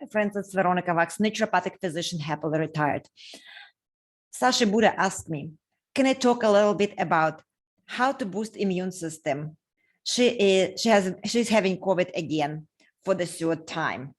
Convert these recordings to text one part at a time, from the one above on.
Friends, it's Dr.Waks, naturopathic physician, happily retired. Sasha Buddha asked me, can I talk a little bit about how to boost immune system? She's having COVID again for the third time.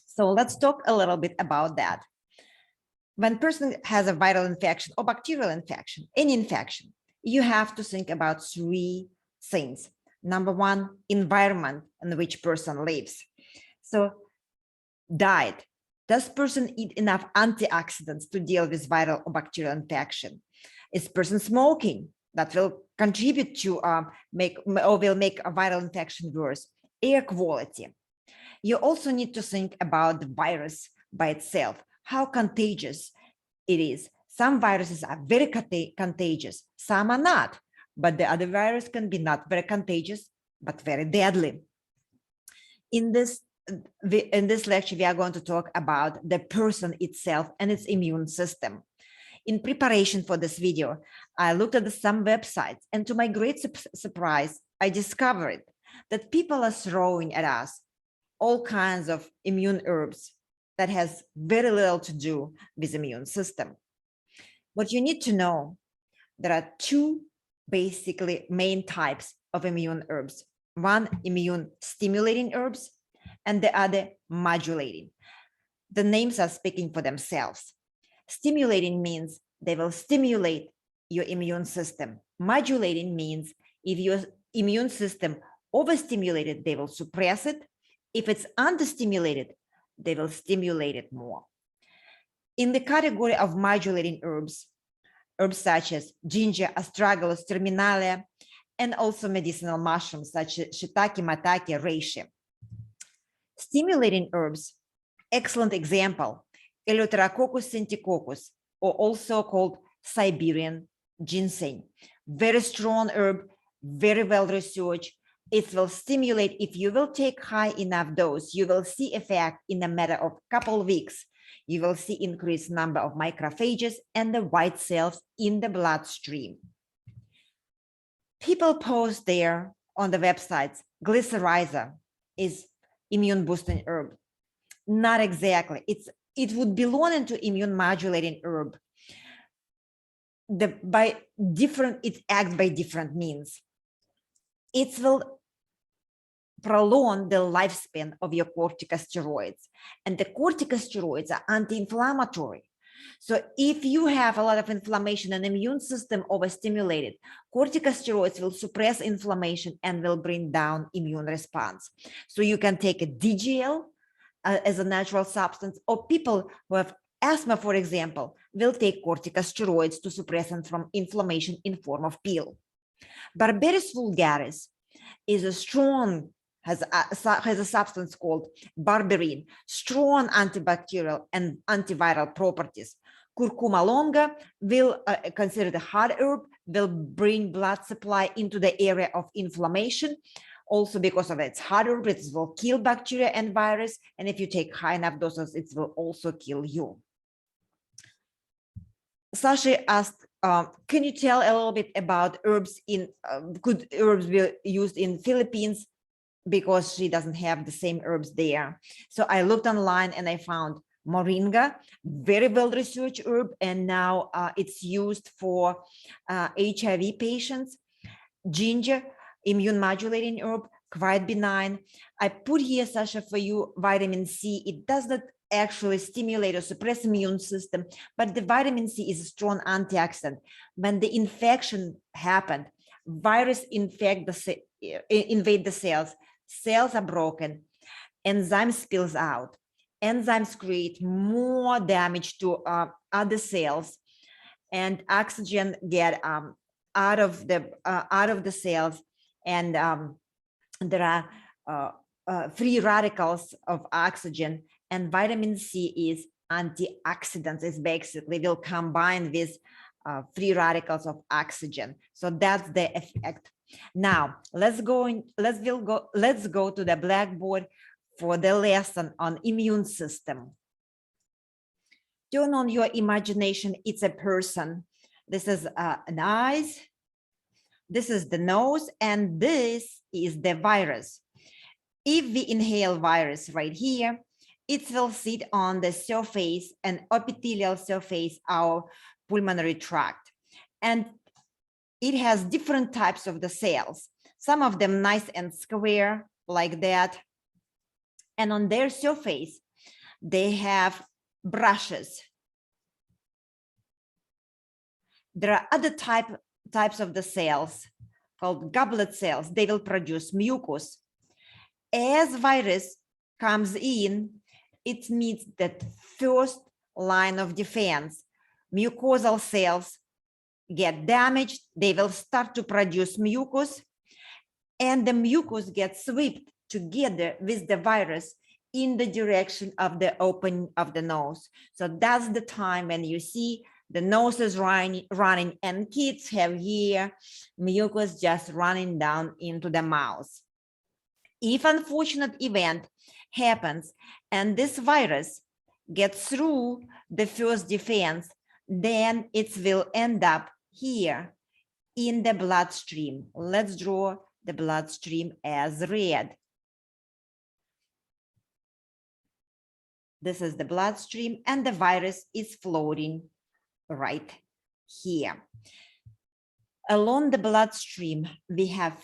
So let's talk a little bit about that. When a person has a viral infection or bacterial infection, any infection, you have to think about three things. Number one, environment in which person lives. So diet. Does person eat enough antioxidants to deal with viral or bacterial infection? Is person smoking? That will contribute to make a viral infection worse. Air quality. You also need to think about the virus by itself, how contagious it is. Some viruses are very contagious, some are not, but the other virus can be not very contagious, but very deadly. In this lecture, we are going to talk about the person itself and its immune system. In preparation for this video, I looked at some websites, and to my great surprise, I discovered that people are throwing at us all kinds of immune herbs that has very little to do with immune system. What you need to know, there are two basically main types of immune herbs. One, immune stimulating herbs, and the other, modulating. The names are speaking for themselves. Stimulating means they will stimulate your immune system. Modulating means if your immune system overstimulated, they will suppress it. If it's understimulated, they will stimulate it more. In the category of modulating herbs, herbs such as ginger, astragalus, terminalia, and also medicinal mushrooms such as shiitake, maitake, reishi. Stimulating herbs, excellent example, Eleutherococcus sinticoccus, or also called Siberian ginseng. Very strong herb, very well researched. It will stimulate, if you will take high enough dose, you will see effect in a matter of a couple of weeks. You will see increased number of macrophages and the white cells in the bloodstream. People post there on the websites, glycyrrhiza is immune boosting herb. Not exactly. It would belong into immune modulating herb. It acts by different means. It will prolong the lifespan of your corticosteroids, and the corticosteroids are anti-inflammatory. So if you have a lot of inflammation and immune system overstimulated, corticosteroids will suppress inflammation and will bring down immune response. So you can take a DGL as a natural substance, or people who have asthma, for example, will take corticosteroids to suppress inflammation in form of pill. Barberis vulgaris is a strong, has a substance called berberine, strong antibacterial and antiviral properties. Curcuma longa will consider the hard herb, will bring blood supply into the area of inflammation. Also because of its hard herb, it will kill bacteria and virus. And if you take high enough doses, it will also kill you. Sasha asked, can you tell a little bit about herbs good herbs be used in Philippines, because she doesn't have the same herbs there. So I looked online and I found moringa, very well researched herb, and now it's used for HIV patients. Ginger, immune modulating herb, quite benign. I put here, Sasha, for you vitamin C. It does not actually stimulate or suppress immune system, but the vitamin C is a strong antioxidant. When the infection happened, virus invade the cells, cells are broken, enzyme spills out, enzymes create more damage to other cells, and oxygen get out of the cells, and there are free radicals of oxygen, and vitamin C is antioxidants. It's basically will combine with free radicals of oxygen. So that's the effect. Now let's go to the blackboard for the lesson on immune system. Turn on your imagination. It's a person. This is an eyes. This is the nose, and this is the virus. If we inhale virus right here, it will sit on the surface and epithelial surface of pulmonary tract. And it has different types of the cells, some of them nice and square like that. And on their surface, they have brushes. There are other types of the cells called goblet cells. They will produce mucus. As virus comes in, it meets that first line of defense. Mucosal cells get damaged, they will start to produce mucus, and the mucus gets swept together with the virus in the direction of the opening of the nose. So that's the time when you see the nose is running and kids have here mucus just running down into the mouth. If unfortunate event happens and this virus gets through the first defense, then it will end up here in the bloodstream. Let's draw the bloodstream as red. This is the bloodstream and the virus is floating right here. Along the bloodstream, we have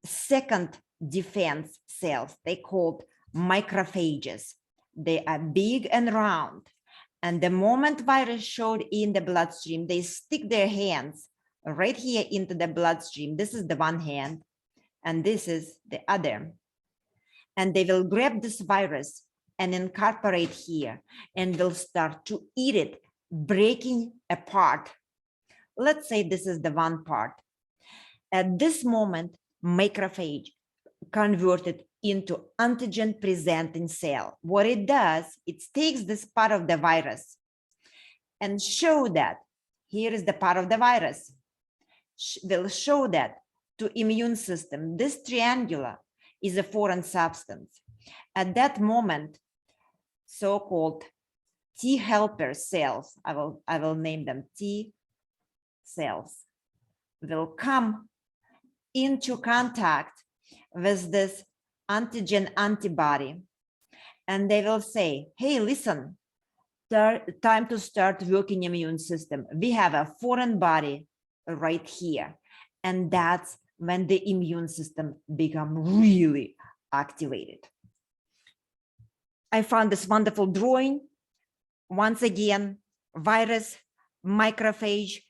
second defense cells. They called macrophages. They are big and round. And the moment virus showed in the bloodstream, they stick their hands right here into the bloodstream. This is the one hand, and this is the other. And they will grab this virus and incorporate here, and will start to eat it, breaking apart. Let's say this is the one part. At this moment, macrophage converted into antigen presenting cell. What it does, it takes this part of the virus and show that here is the part of the virus. Will show that to immune system, this triangular is a foreign substance. At that moment, so-called T helper cells, I will name them T cells, will come into contact with this antigen antibody, and they will say, hey, listen, time to start working immune system. We have a foreign body right here. And that's when the immune system becomes really activated. I found this wonderful drawing. Once again, virus, macrophage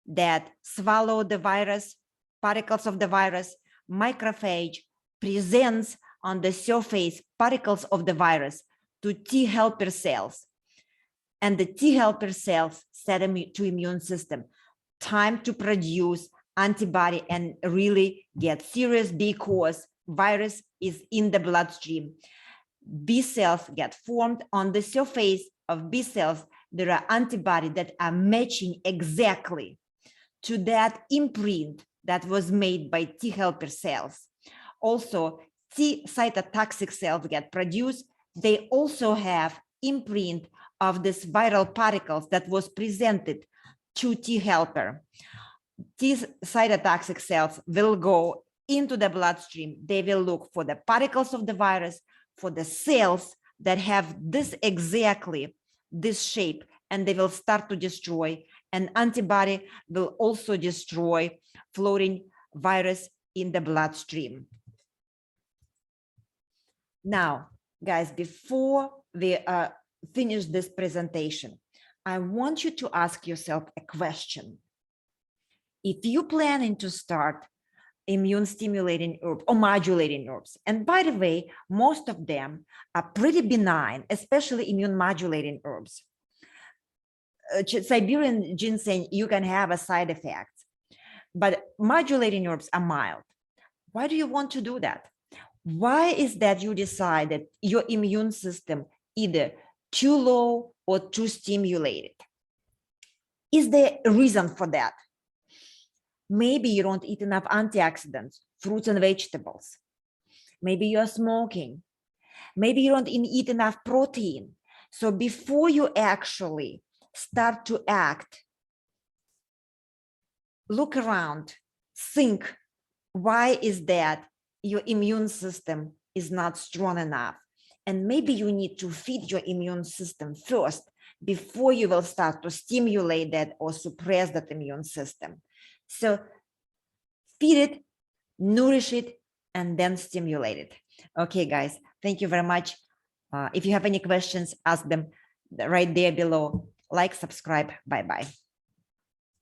that swallow the virus, particles of the virus, macrophage presents on the surface particles of the virus to T helper cells. And the T helper cells set to immune system, time to produce antibody and really get serious because virus is in the bloodstream. B cells get formed on the surface of B cells. There are antibodies that are matching exactly to that imprint that was made by T helper cells. Also, T cytotoxic cells get produced. They also have imprint of this viral particles that was presented to T helper. These cytotoxic cells will go into the bloodstream. They will look for the particles of the virus, for the cells that have this exactly this shape, and they will start to destroy. An antibody will also destroy floating virus in the bloodstream. Now, guys, before we finish this presentation, I want you to ask yourself a question. If you're planning to start immune stimulating herbs or modulating herbs, and by the way, most of them are pretty benign, especially immune modulating herbs. Siberian ginseng, you can have a side effect, but modulating herbs are mild. Why do you want to do that? Why is that you decide that your immune system either too low or too stimulated? Is there a reason for that? Maybe you don't eat enough antioxidants, fruits and vegetables. Maybe you're smoking. Maybe you don't eat enough protein. So before you actually start to act, look around, think, why is that your immune system is not strong enough? And maybe you need to feed your immune system first before you will start to stimulate that or suppress that immune system. So feed it, nourish it, and then stimulate it. Okay, guys, thank you very much. If you have any questions, ask them right there below. Like, subscribe. Bye-bye.